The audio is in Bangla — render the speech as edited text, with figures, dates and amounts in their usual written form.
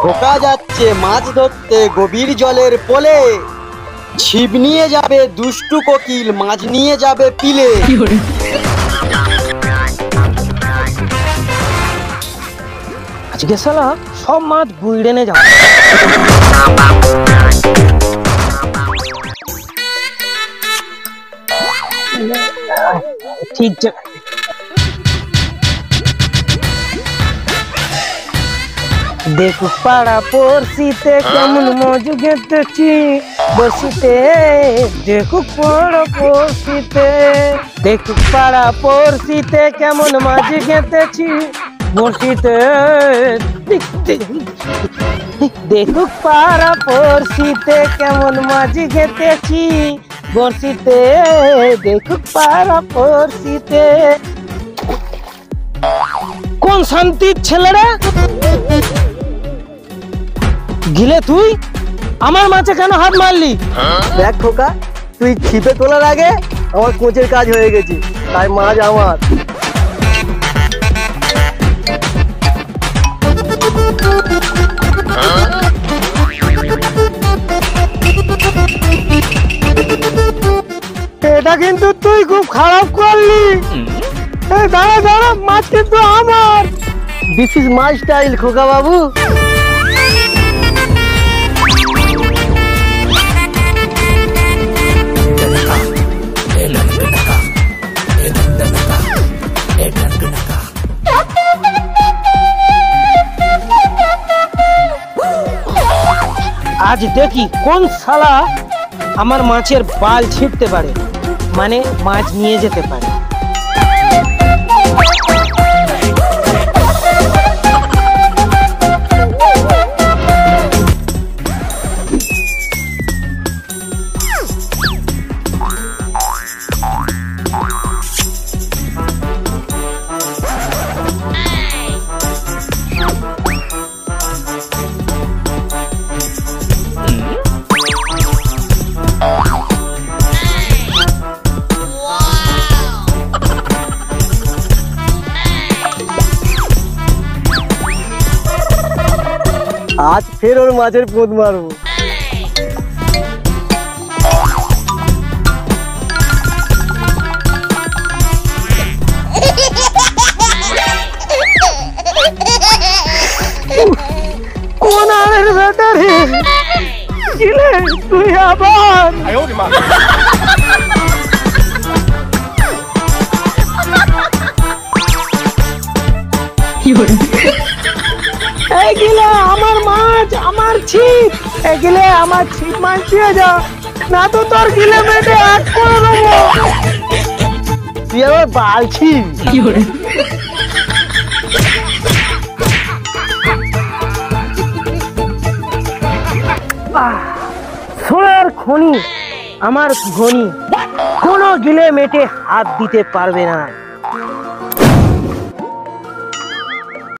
খোকা যাচ্ছে মাছ ধরতে গভীর জলের পোলে, ছিপ নিয়ে যাবে দুষ্টু কোকিল, মাছ নিয়ে যাবে পিলে। আজকে শালা সব মাছ বুইড়ে নে যাবে। ঠিক আছে, দেখো পাড়া পড়শিতে কেমন মজু গেতেছি বসিতে, দেখো পাড়া পড়শিতে, দেখো পাড়া পড়শিতে কেমন মাছ গেতেছি বসিতে, দেখো পাড়া পড়শিতে কেমন মাছ গেতেছি বসিতে, দেখো পাড়া পড়শিতে। কোন শান্তির ছেলেরা গিলে তুই আমার মাছে কেন হাত মারলি? দেখ খোকা, তুই ছিপে তোলার আগে আমার কোচের কাজ হয়ে গেছে, তাই মাছ আমার। এটা কিন্তু তুই খুব খারাপ করলি। দাঁড়া দাঁড়া, মাছ কিন্তু আমার। দিস ইজ মাই স্টাইল খোকা বাবু। আজ দেখি কোন শালা আমার মাছের বাল ছিঁড়তে পারে, মানে মাছ নিয়ে যেতে পারে। আজ ফের ওর মাছের পোদ মারবো। কোন আরের ব্যাটারি গিলে তুই আবার? গিলে আমার মাছ, আমার ছিপ, গিলে আমার ছিপ মাছ দিয়ে যা, না তো তোর গিলে মেটে এক করে দেবো। তুই আমার বালছি। সোনার খনি আমার ঘনি, কোনো গিলে মেটে হাত দিতে পারবে না।